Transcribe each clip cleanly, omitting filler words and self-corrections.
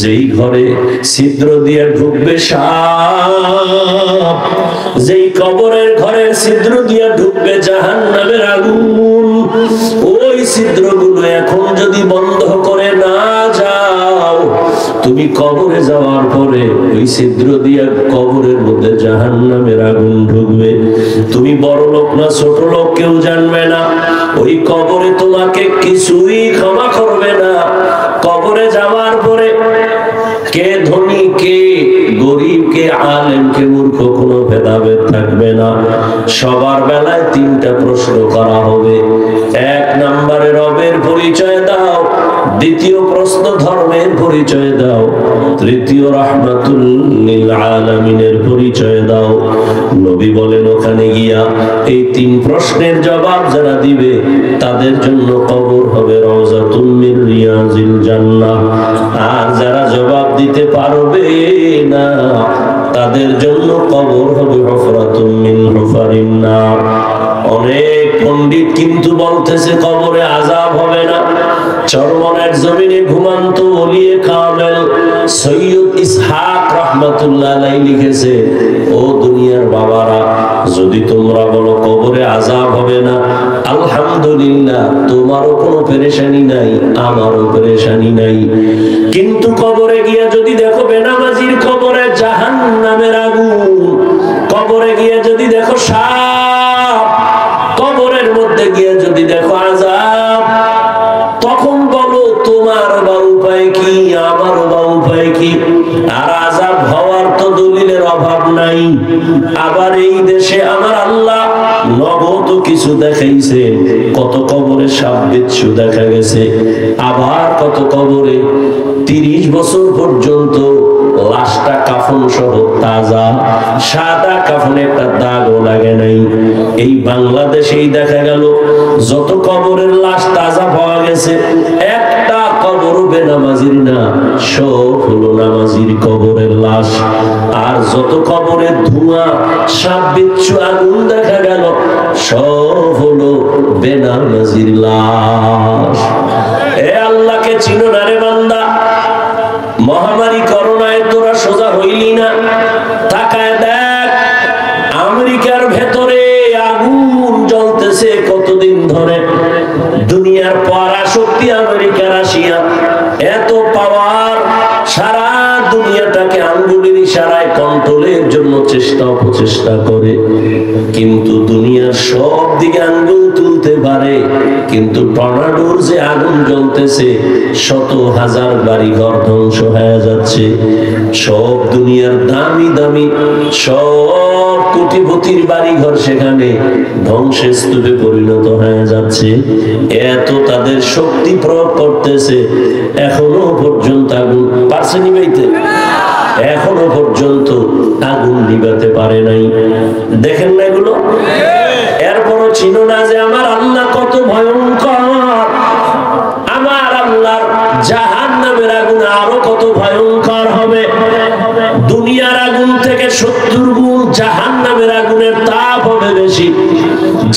যেই ঘরে ছিদ্র দিয়ে ঢুকবে সাপ, যেই কবরের ঘরের ছিদ্র দিয়ে ঢুকবে জাহান্নামের আগুন, ওই ছিদ্রগুলো এখন যদি বন্ধ করে না যাও, তুমি কবরে যাওয়ার পরে ওই ছিদ্র দিয়ে কবরের মধ্যে জাহান্নামের আগুন ঢুকবে। তুমি বড় লোক না ছোট লোক কেউ জানবে না, ওই কবরে তোমাকে কিছুই ক্ষমা করবে না। কবরে যাওয়ার পরে কে ধনী কে গরিব কে আলেম কে মূর্খ কোনো ভেদাভেদ থাকবে না। সবার বেলায় তিনটা প্রশ্ন করা হবে। এক নম্বরে রবের পরিচয় দাও, দ্বিতীয় প্রশ্ন ধর্মের পরিচয় দাও, তৃতীয় রাহমাতুল লিল আলামিনের পরিচয় দাও। নবী বলেন ওখানে গিয়া এই তিন প্রশ্নের জবাব যারা দিবে তাদের জন্য কবর হবে রওজাতুম মিন রিয়াজিল জান্নাহ। আর যারা জবাব দিতে পারবে না তাদের জন্য কবর হবে হুফরাতুম মিন হুফারিন নার। অনেক পণ্ডিত কিন্তু বলতেছে কবরে আযাব হবে না। চরমনের জমিনে ঘুমান্ত ওলিয়ে কামেল সৈয়দ ইসহাক রাহমাতুল্লাহ আলাইহি লিখেছে, ও দুনিয়ার বাবারা, যদি তোমরা বলো কবরে আযাব হবে না, আলহামদুলিল্লাহ, তোমারও কোনো পেরেশানি নাই, আমারও পেরেশানি নাই। কিন্তু কবরে গিয়া যদি দেখো বেনামাজির কবরে জাহান্নামের আগুন, কবরে গিয়া যদি দেখো সাপ, কবরের মধ্যে গিয়া যদি দেখো আযাব, তখন বলো তোমার বা উপায় কি, আমার বা উপায় কি? আর আযাব হওয়ার তো দলিলের অভাব নাই। আবার এই দেশে আমার আল্লাহ নগদ কিছু দেখাইছে, কত কবরে সাপ বিচ্ছু দেখা গেছে, আবার কত কবরে 30 বছর পর্যন্ত লাশটা কাফন সহ তাজা, সাদা কাফনে একটা দাগও লাগে নাই। এই বাংলাদেশেই দেখা গেল যত কবরের লাশ তাজা পাওয়া গেছে, একটা কবর বেনামাজির না, সব হলো নামাজির কবরের লাশ। আর যত কবরের ধোঁয়া সাপ বিচ্ছু আগুন দেখা গেল, সব হলো বেনামাজির লাশ। এ আল্লাহকে চিনো না রে বান্দা? মহামারী করোনায় তোরা সোজা হইলি না? তাকায় দেখ আমেরিকার ভেতরে আগুন জ্বলতেছে কতদিন ধরে। দুনিয়ার পরাশক্তি আমেরিকা রাশিয়া, এত পাওয়ার, সারা দুনিয়াটাকে আঙ্গুলের ইশারায় কন্ট্রোলের জন্য চেষ্টা অপচেষ্টা করে, কিন্তু দুনিয়ার সব দিকে আঙ্গুল তুলতে পারে। কিন্তু টর্নাডোর যে আগুন জ্বলতেছে, শত হাজার বাড়ি ঘর ধ্বংস হয়ে যাচ্ছে। সব দুনিয়ার দামি দামি সব কোটিপতির বাড়ি ঘর সেখানে ধ্বংসের স্তূপে পরিণত হয়ে যাচ্ছে। এত তাদের শক্তি প্রয়োগ করতেছে, এখনো পর্যন্ত আগুন পারছে নিবাইতে, এখনো পর্যন্ত আগুন নিবাতে পারে নাই। দেখেন না এগুলো? এরপরও চিনো না যে আমার আল্লাহ কত ভয়ঙ্কর? আমার আল্লাহর জাহান্নামের আগুন আরো কত ভয়ঙ্কর হবে। দুনিয়ার আগুন থেকে 70 গুণ জাহান্নামের আগুনের তাপ হবে বেশি।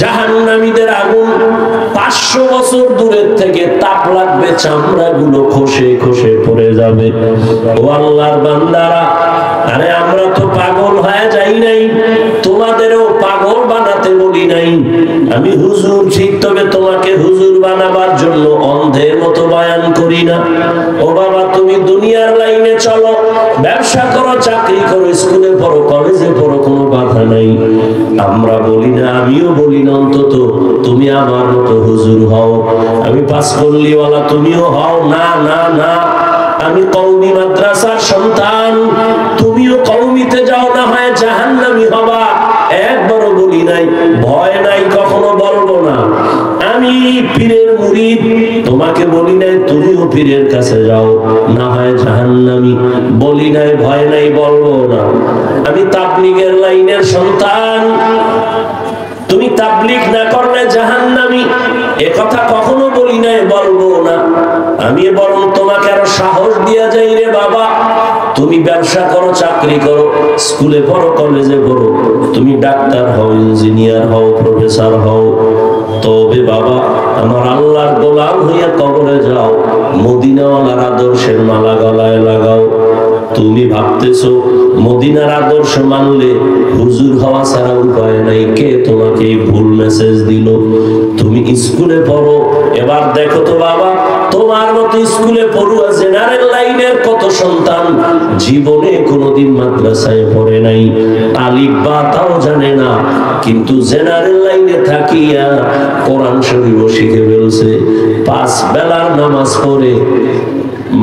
জাহান্নামীদের আগুন 500 বছর দূরের থেকে তাপ লাগবে, চামড়াগুলো খসে খসে পড়ে যাবে। ও আল্লাহর বান্দারা, আরে আমরা তো পাগল হয়ে যাই নাই, তোমাদেরও পাগল বানাতে বলি নাই। আমি হুজুর ঠিক, তবে তোমাকে হুজুর বানাবার জন্য অন্ধের মতো বয়ান করি না। ও বাবা, তুমি দুনিয়ার লাইনে চলো, ব্যবসা করো, চাকরি করো, স্কুলে পড়ো, কলেজে পড়ো, কোনো বাধা নাই। আমরা বলি না, আমিও বলি না, অন্তত তুমি আমার মতো হুজুর হও। আমি পাঁচকল্লিওয়ালা, তুমিও হও না। না না, আমি কওমি মাদ্রাসার সন্তান, তুমিও কওমিতে যাও, না হয় জাহান্নামী হবা। একবারও বলি নাই, ভয় নাই, কখনো বলবো না। আমি পীরের মুরিদ, তোমাকে বলি নাই তুমিও পীরের কাছে যাও, না হয় জাহান্নামী। বলি নাই, ভয় নাই, বলবো না। আমি তাবলীগের লাইনের সন্তান, তুমি তাবলীগ না করলে জাহান্নামী, একথা কখনো বলি নাই, বলবো না। আমি বরং তোমাকে আরো সাহস দিয়া যাই, রে বাবা, তুমি ব্যবসা করো, চাকরি করো, স্কুলে পড়ো, কলেজে পড়ো, তুমি ডাক্তার হও, ইঞ্জিনিয়ার হও, প্রফেসর হও, তবে বাবা আমার আল্লাহর গোলাম হইয়া কবরে যাও, মদিনাওয়ালার আদর্শের মালা গলায় লাগাও। তুমি ভাবতেছো মদিনার আদর্শ মানলে হুজুর হওয়া ছাড়া উপায় নাই। কে তোমাকে এই ভুল মেসেজ দিল? তুমি স্কুলে পড়ো, এবার দেখো তো বাবা, তোমার মতো স্কুলে পড়ুয়া জেনারেল লাইনের কত সন্তান জীবনে কোনোদিন মাদ্রাসায় পড়ে নাই, আলিফ বা তাও জানে না, কিন্তু জেনারেল লাইনে থাকিয়া কোরআন শরীফ শিখে ফেলছে। 5 বেলার নামাজ পড়ে,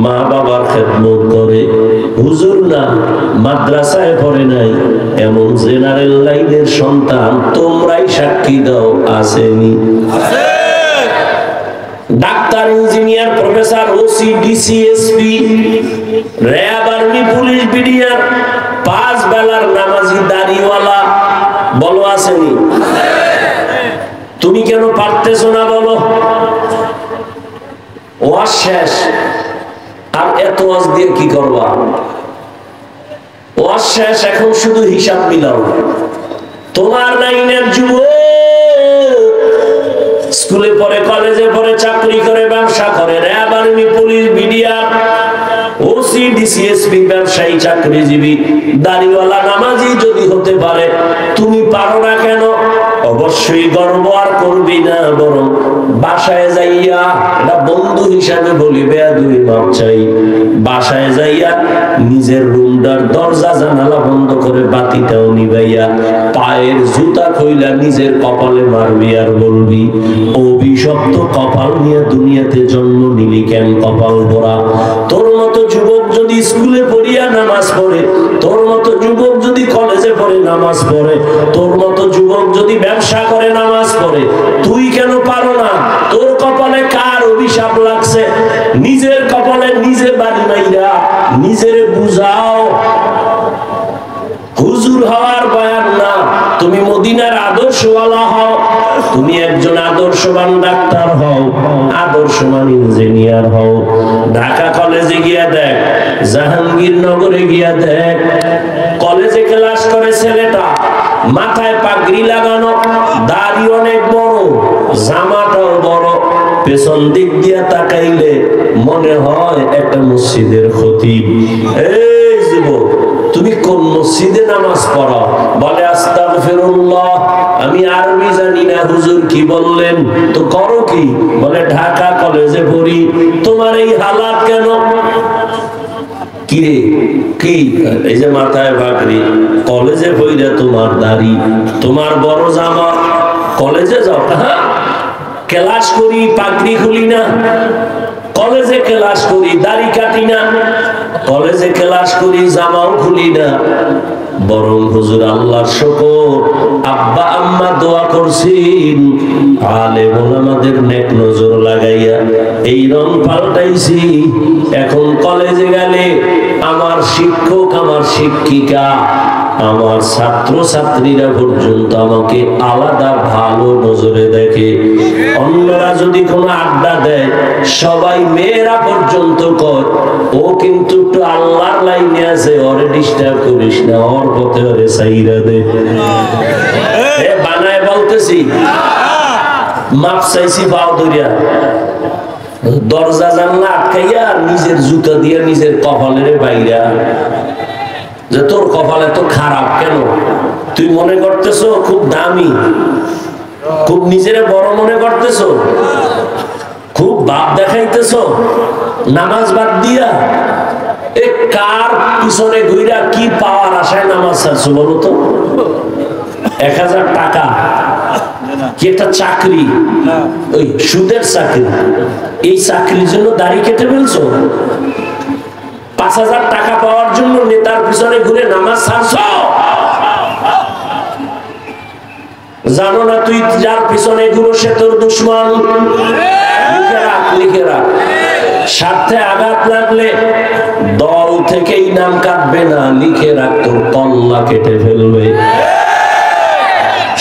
মা বাবার খেদমত করে। হুজুর না, মাদ্রাসায় পড়ে নাই, এমন জেনারেল লাইনের সন্তান তোমরাই সাক্ষী দাও, আসেনি? Doctor, engineer, professor, OC, DC, SP, RAB, army, police, BDR, 5 বেলার নামাজি দাড়িওয়ালা, বলো আসেনি? তুমি কেন পারতেছো না বলো? ওয়াজ শেষ, আর এত ওয়াজ দিয়ে কি করবা? ওয়াজ শেষ, এখন শুধু হিসাব মিলাও। তোমার লাইনের যুবক স্কুলে পড়ে, কলেজে পড়ে, চাকরি করে, ব্যবসা করে, RAB, army, police, BDR, OC, DC, SP, ব্যবসায়ী, চাকরিজীবী, দাড়িওয়ালা, নামাজি যদি হতে পারে, তুমি পারো না কেন? অবশ্যই গর্ব আর করবি না, বরং বাসায় যাইয়া, এটা বন্ধু হিসাবে বলি, বেয়াদবি মাপ চাই, বাসায় যাইয়া নিজের রুমটার দরজা জানালা বন্ধ করে বাতিটাও নিবাইয়া পায়ের জুতা খুইলা নিজের কপালে মারবি আর বলবি, অভিশপ্ত কপাল নিয়ে দুনিয়াতে জন্ম নিলি কেন কপাল ভরা। তোর মতো যুবক যদি স্কুলে পড়িয়া নামাজ পড়ে, তোর মতো যুবক যদি কলেজে পড়ে নামাজ পড়ে, তোর মতো যুবক যদি ব্যবসা করে নামাজ পড়ে, তুই কেন পারো না? তোর কপালে কার অভিশাপ লাগছে? নিজের কপালে নিজে বাড়ি মাইরা নিজের বুঝাও। হুজুর হওয়ার বয়ান না, তুমি মদিনার আদর্শওয়ালা হও, তুমি একজন আদর্শবান ডাক্তার হও, আদর্শবান ইঞ্জিনিয়ার হও। ঢাকা কলেজে গিয়া দেখ, জাহাঙ্গীরনগরে গিয়া দেখ, কলেজে ক্লাস করে ছেলেটা, মাথায় পাগড়ি লাগানো, দাড়ি অনেক বড়, জামাটাও বড়, পেছন দিক দিয়া তাকাইলে মনে হয় একটা মসজিদের খতিব। এই যুবক, তুমি কোন মসজিদে নামাজ পড়ো? বলে আস্তাগফিরুল্লাহ, আমি আরবি জানি না, হুজুর কি বললেন? তো করো কি? বলে ঢাকা কলেজে পড়ি। তোমার এই হালাত কেন? কি রে, কি? এই যে মাথায় পাগড়ি, কলেজে পড়িয়া তোমার দাড়ি, তোমার বড় জামা, কলেজে যাও? হ্যাঁ, ক্লাস করি, পাগড়ি খুলি না। কলেজে ক্লাস করি, দাড়ি কাটি না। কলেজে ক্লাস করি, জামাও খুলি না। বরং হুজুর আল্লাহর শুকর, আব্বা আম্মা দোয়া করছেন, আলেম ওলামাদের নেক নজর লাগাইয়া এই রং পাল্টাইছি। এখন কলেজে গেলে আমার শিক্ষক, আমার শিক্ষিকা, আমার ছাত্র ছাত্রীরা পর্যন্ত আমাকে আলাদা ভালো নজরে দেখে। অন্যরা যদি কোনো আড্ডা দেয়, সবাই মেয়েরা পর্যন্ত কয়, ও কিন্তু একটু আল্লাহর লাইনে আছে, ওরে ডিস্টার্ব করিস না, ওর পথে ওরে সাইরা দে। বানায় বলতেছি, মাপ চাইছি পাও ধরিয়া, দরজা জানলা আটকাইয়া নিজের জুতা দিয়ে নিজের কপালের বাইরা, যে তোর কপাল এত খারাপ কেন? তুই মনে করতেছো খুব দামি, খুব নিজের বড় মনে করতেছো, খুব বাপ দেখাইতেছো নামাজ বাদ দিয়া। এ কার পিছনে ঘুরা কি পাওয়ার আশায় নামাজ ছাড়ছো বলো তো? 1000 টাকা কি একটা চাকরি, ওই সুদের চাকরি, এই চাকরির জন্য দাড়ি কেটে ফেলছো? 5000 টাকা পাওয়ার জন্য নেতার পিছনে ঘুরে নামাজ ছাড়ছো? জানো না তুই যার পিছনে ঘুরো সে তোর দুশ্মন? লিখে রাখ, লিখে রাখ। স্বার্থে আঘাত লাগলে দল থেকেই নাম কাটবে না, লিখে রাখ, তোর তল্লা কেটে ফেলবে।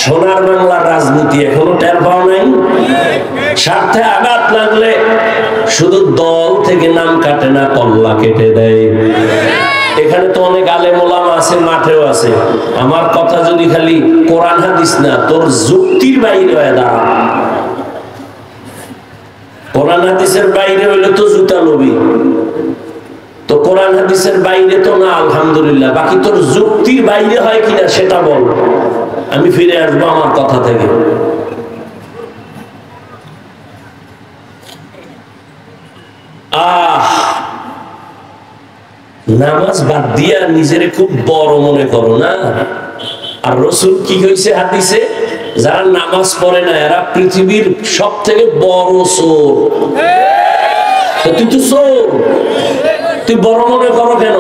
সোনার বাংলার রাজনীতি এখনো টের পাও নাই? স্বার্থে আঘাত লাগলে শুধু দল থেকে নাম কাটে না, কল্লা কেটে দেয়। এখানে তো অনেক আলেম ওলামা আছে, মাঠেও আছে। আমার কথা যদি খালি কোরআন হাদিস না, তোর যুক্তির বাইরে হয়ে দাঁড়া। কোরআন হাদিসের বাইরে হইলে তো জুতা লবি। তো কোরআন হাদিসের বাইরে তো না, আলহামদুলিল্লাহ। বাকি তোর যুক্তির বাইরে হয় কিনা সেটা বল, আমি ফিরে আসবো আমার কথা থেকে। নামাজ বাদ দিয়া নিজেরে খুব বড় মনে করো না। আর রাসূল কি হয়েছে হাদিসে, যারা নামাজ পড়ে না এরা পৃথিবীর সব থেকে বড় চোর। তুই তো চোর, তুই বড় মনে করো কেন?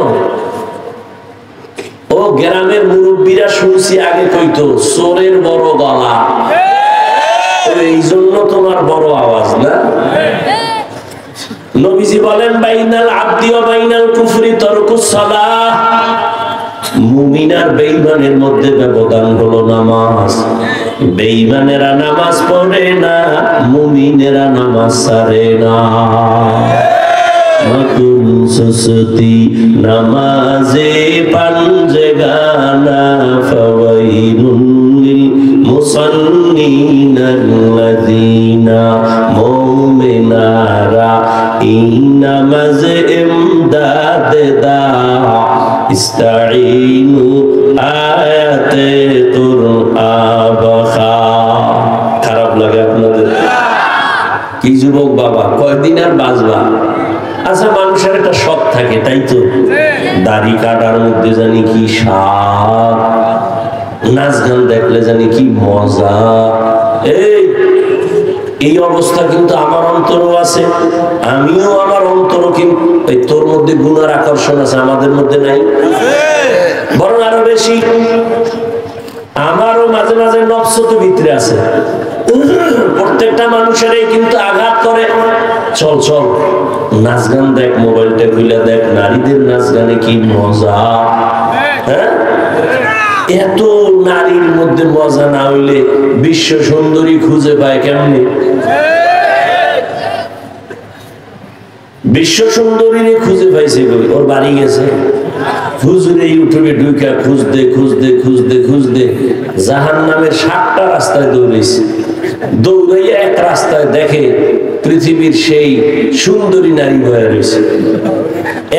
ও গ্রামের মুরব্বীরা শুনছি আগে কইতো চোরের বড় গলা, এই জন্য তোমার বড় আওয়াজ না। নবীজি বলেন বাইনাল আবদি ওয়া বাইনাল কুফরি তারকুস সালাহ, মুমিন আর বেঈমানের মধ্যে ব্যবধান হলো নামাজ। বেঈমানেরা নামাজ পড়ে না, মুমিনেরা নামাজ ছাড়ে না। মাকুন সুসতি নামাজে পাঞ্জগানা ফাওয়াইলুন লিল মুসাল্লিনাল্লাযিনা মুমিনারা এই নামাজ ইমদাদ দা ইস্তাঈনু আয়াতে কুরআন বখা। খারাপ লাগে আপনাদের? কি যুবক বাবা, কয়দিন আর বাঁচবা? আচ্ছা, মানুষের একটা শখ থাকে তাই তো, দাড়ি কাটার মধ্যে জানি কি স্বাদ, নাচ গান দেখলে জানি কি মজা। এই অবস্থা কিন্তু আমার অন্তরও আছে, আমিও আমার অন্তরও, কিন্তু তোর মধ্যে গুনার আকর্ষণ আছে, আমাদের মধ্যে নাই, বরং আরো বেশি। আমারও মাঝে মাঝে নফস তো ভিতরে আছে, প্রত্যেকটা মানুষেরই কিন্তু আঘাত করে। চল চল নাচ গান দেখ, মোবাইলটা খুলে দেখ, নারীদের নাচ গানে কি মজা। হ্যাঁ, এত নারীর মধ্যে মজা না হইলে বিশ্ব সুন্দরী খুঁজে পায় কেমনে? বিশ্ব সুন্দরী খুঁজে পাইছে, ওর বাড়ি গেছে, হুজুর এই উঠোনে ঢুকা খুঁজতে খুঁজতে খুঁজতে খুঁজতে জাহান্নামের 7টা রাস্তায় দৌড়েছে। দৌড়াইয়া এক রাস্তায় দেখে পৃথিবীর সেই সুন্দরী নারী হয়ে রয়েছে,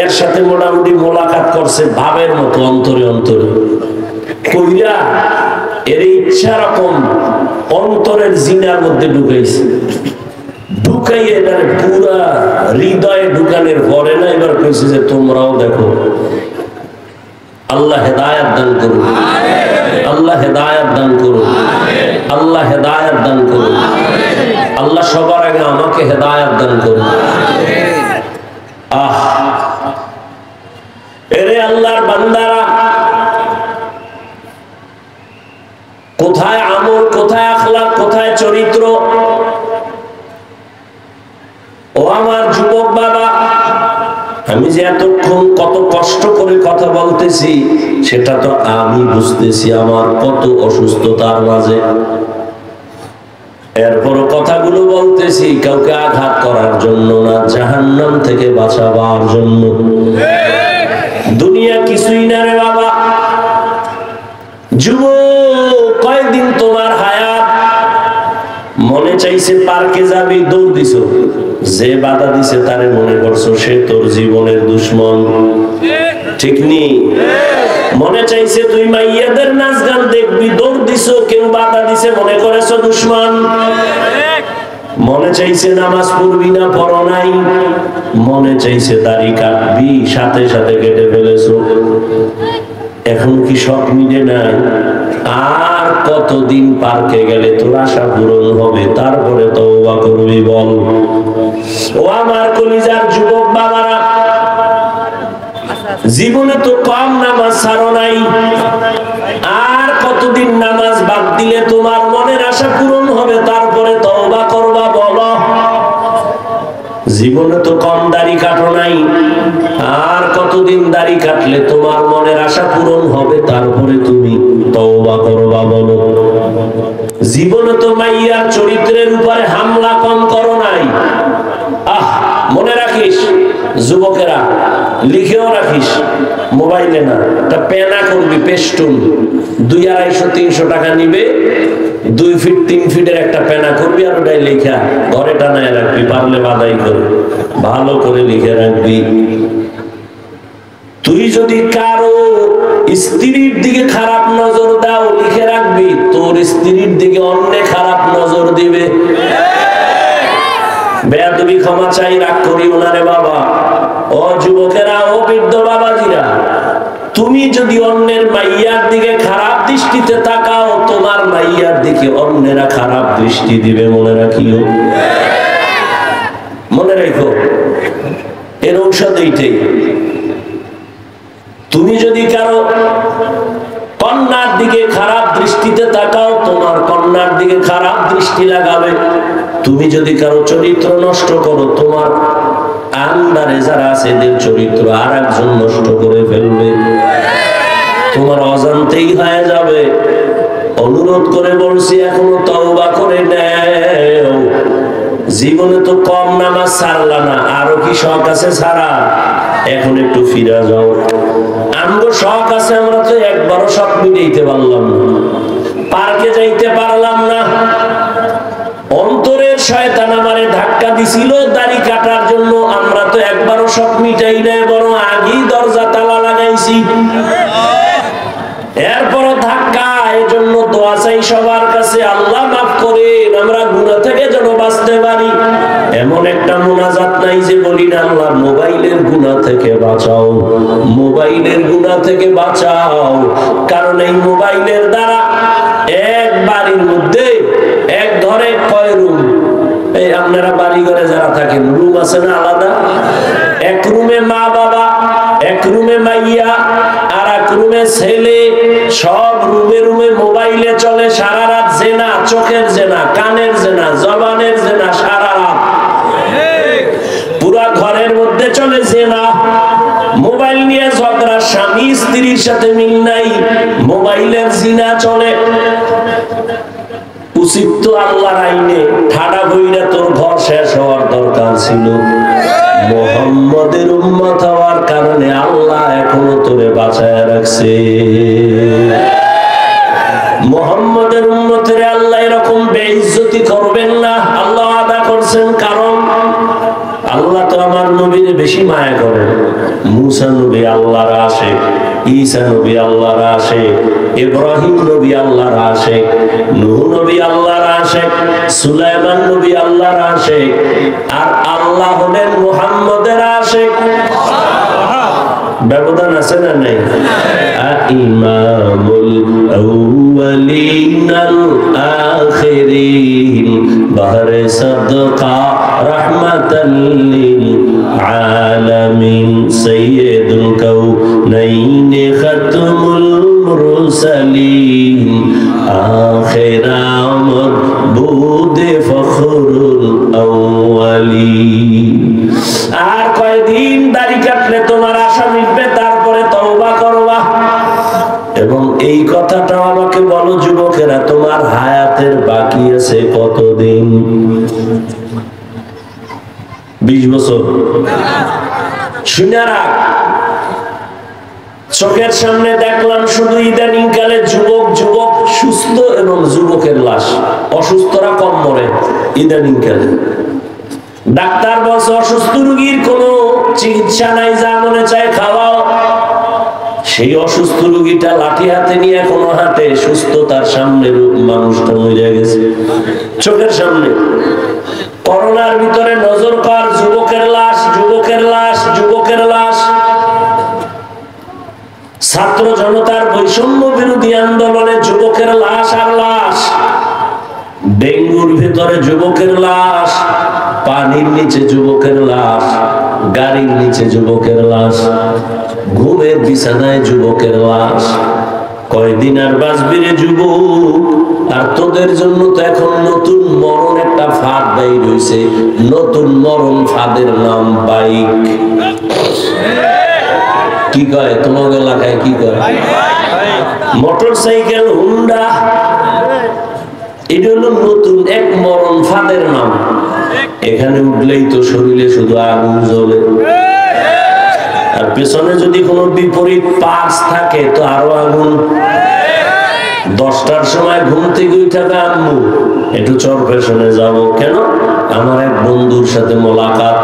এর সাথে মোটামুটি মোলাকাত করছে ভাবের মতো অন্তরে অন্তরে। কইরা এর ইচ্ছা রকম অন্তরের জিনার মধ্যে ঢুকাইছে, ঢুকাইয়ে এটার পুরা হৃদয়ে ঢুকানোর পরে না এবার কইছে যে তোমরাও দেখো। আল্লাহ হেদায়েত দান করুন, আল্লাহ হেদায়েত দান করুন, আল্লাহ হেদায়েত দান করুন, আল্লাহ সবার আগে আমাকে হেদায়েত দান করুন। এরে আল্লাহর বান্দারা, কোথায় আমল, কোথায় আখলাক, কোথায় চরিত্র? ও আমার যুবক বাবা, আমি যে এতক্ষণ কত কষ্ট করে কথা বলতেছি সেটা তো আমি বুঝতেছি, আমার কত অসুস্থতার মাঝে। এরপরও কথাগুলো বলতেছি কাউকে আঘাত করার জন্য না, জাহান্নাম থেকে বাঁচাবার জন্য। দুনিয়া কিছুই না রে বাবা। যুবক, কয়েকদিন তোমার হায়াত, মনে চাইছে পার্কে যাবি, দৌড় দিছো, যে বাধা দিছে তারে মনে করছো সে তোর জীবনের দুশ্মন, ঠিক নি? মনে চাইছে তুই মাইয়াদের নাচ গান দেখবি, দৌড় দিছো, কেউ বাধা দিছে মনে করেছো দুশ্মন। মনে চাইছে নামাজ পড়বি না, পড়ো নাই। মনে চাইছে দাড়ি কাটবি, সাথে সাথে কেটে ফেলেছো। এখন কি সব মিটে নাই? আর কতদিন পার্কে গেলে তোর আশা পূরণ হবে? তারপরে তওবা করবি বল। ও আমার কলিজার যুবক বাবারা, জীবনে তো কম নামাজ ছাড়ো নাই, আর কতদিন নামাজ বাদ দিলে তোমার মনের আশা পূরণ হবে? তারপরে তওবা করবা বলো। জীবনে তো কম দাড়ি কাটো নাই, আর কতদিন দাড়ি কাটলে তোমার মনের আশা পূরণ হবে? তারপরে তুমি তওবা করবা বলো। জীবনে তো মাইয়ার চরিত্রের উপরে হামলা কম করো নাই। মনে রাখিস যুবকেরা, লিখেও রাখিস, মোবাইলে না, তা পেনা করবি, পেস্টুন 200-250-300 টাকা নিবে, 2 ফিট 3 ফিটের একটা পেনা করবি, আর ওটাই লেখা ঘরে টানায় রাখবি, পারলে বাদাই করে ভালো করে লিখে রাখবি। তুই যদি কারো স্ত্রীর দিকে খারাপ নজর দাও, লিখে রাখবি তোর স্ত্রীর দিকে অন্য খারাপ নজর দিবে। বেয়াদবি ক্ষমা চাই, রাগ করিও না রে বাবা। ও যুবকেরা, ও বৃদ্ধ বাবাজিরা, তুমি যদি অন্যের মাইয়ার দিকে খারাপ দৃষ্টিতে তাকাও, তোমার মাইয়ার দিকে অন্যেরা খারাপ দৃষ্টি দিবে। মনে রাখিও, মনে রাখো, এর ঔষধ এইটাই। তুমি যদি কারো কন্যার দিকে খারাপ দৃষ্টিতে তাকাও, তোমার কন্যার দিকে খারাপ দৃষ্টি লাগাবে। তুমি যদি কারো চরিত্র নষ্ট করো, তোমার আন্ডারে যারা আছে এদের চরিত্র আর একজন নষ্ট করে ফেলবে, তোমার অজান্তেই হয়ে যাবে। অনুরোধ করে বলছি, এখনো তওবা করে নেও। জীবনে তো কম নামাজ ছাড়লা না, আরো কি শখ আছে ছাড়া? এখন একটু ফিরে যাও। আমগো শখ আছে, আমরা তো একবারও শখ মিটাইতে পারলাম না, পার্কে যাইতে পারলাম না। অন্তরের শয়তান আমারে ধাক্কা দিছিল দাড়ি কাটার জন্য, আমরা তো একবারও শখ মিটাই নাই, বরং আগেই দরজা তালা লাগাইছি। এরপরও ধাক্কা। এজন্য দোয়া চাই সবার কাছে, আল্লাহ মাফ করেন, আমরা গুনাহ থেকে যেন বাঁচতে পারি। এমন একটা মুনাজাত নাই যে বলি না, আল্লাহ মোবাইলের গুনাহ থেকে বাঁচাও, মোবাইলের গুনাহ থেকে বাঁচাও। কারণ এই মোবাইলের দ্বারা এক বাড়ির মধ্যে, এক ঘরে কয় রুম? এই আপনারা বাড়ি ঘরে যারা থাকেন, রুম আছে না আলাদা? এক রুমে মা বাবা, এক রুমে মাইয়া, আর এক রুমে ছেলে। সব রুমে রুমে মোবাইলে চলে সারা রাত। জেনা, চোখের জেনা, কানের জেনা, জবানের জেনা, সারা রাত পুরা ঘরের মধ্যে চলে জেনা। মোবাইল নিয়ে ঝগড়া, স্বামী স্ত্রীর সাথে মিল নাই, মোবাইলের জিনা চলে। উচিত তো আল্লাহর আইনে ঠাডা বইরা তোর ঘর শেষ হওয়ার দরকার ছিল। মুহাম্মাদের উম্মত হওয়ার কারণে আল্লাহ এখনো তোরে বাঁচায় রাখছে। মুহাম্মাদের উম্মতের আল্লাহ এরকম বেইজ্জতি করবেন না, আল্লাহ আদা করছেন। কারণ আল্লাহ তো আমার নবীর বেশি মায়া করেন। মুসা নবী আল্লাহর আশিক, ঈসা নবী আল্লাহর আশিক, ইব্রাহিম নবী আল্লাহর আশিক, নূহ নবী আল্লাহর আশিক, সুলাইমান নবী আল্লাহর আশিক, আর আল্লাহ হলেন মুহাম্মদের আশিক। ব্যবধান আছে না নাই? ইমামুল আউয়ালিন আল আখিরিন বাহরে সাদকা রাহমাতাল লিল আলামিন সাইয়্যিদুল কাউনাইন খাতমুল মুরসালিন আখিরাম বুদে ফখরুল আউয়ালিন। আর কয়দিন দাড়ি কাটলে তোমার আশা মিটবে, তারপরে তওবা করবা। এবং এই কথাটা আমাকে বলো যুবকেরা, তোমার হায়াতের বাকি আছে কতদিন? 20 বছর? শুনে রাখ, চোখের সামনে দেখলাম শুধু ইদানিং কালে যুবক যুবক সুস্থ এবং যুবকের লাশ। অসুস্থরা কম মরে ইদানিং কালে। ডাক্তার বলছে অসুস্থ রোগীর কোনো চিকিৎসা নাই, যা মনে চায় খাওয়াও। সেই অসুস্থ রোগীটা লাঠি হাতে নিয়ে এখনো হাঁটে, সুস্থতার সামনে মানুষটা মরে গেছে চোখের সামনে। করোনার ভিতরে নজর কর, যুবকের লাশ, যুবকের লাশ, যুবকের লাশ। ছাত্র জনতার বৈষম্য বিরোধী আন্দোলনে যুবকের লাশ আর লাশ। ডেঙ্গুর ভিতরে যুবকের লাশ, পানির নিচে যুবকের লাশ, গাড়ির নিচে যুবকের লাশ, ঘুমের বিছানায় যুবকের লাশ। কয়দিন আর বাঁচবি রে যুবক? আর তোদের জন্য তো এখন নতুন মরণ একটা ফাঁদ বাইর হইছে। নতুন মরণ ফাঁদের নাম বাইক। কি কয় তোমার এলাকায়? কি কয়? Motor cycle, Honda. এটা হলো নতুন এক মরণ ফাঁদের নাম। এখানে উঠলেই তো শরীরে শুধু আগুন জ্বলে, আর পেছনে যদি কোনো বিপরীত পাশ থাকে তো আরো আগুন। 10টার সময় ঘুম থেকে উঠে আম্মু একটু চরপেশনে যাব। কেন? আমার এক বন্ধুর সাথে মোলাকাত।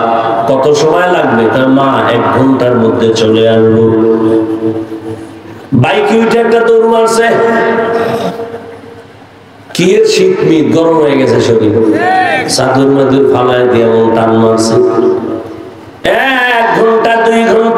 কত সময় লাগবে? তার মা 1 ঘন্টার মধ্যে চলে আসবো। বাইকে উঠে একটা দৌড় মারছে। কি এর শীত মিট গরম হয়ে গেছে শরীর, চাদর মাদুর ফালায় দিয়ে এমন টান মারছে। 1 ঘন্টা 2 ঘন্টা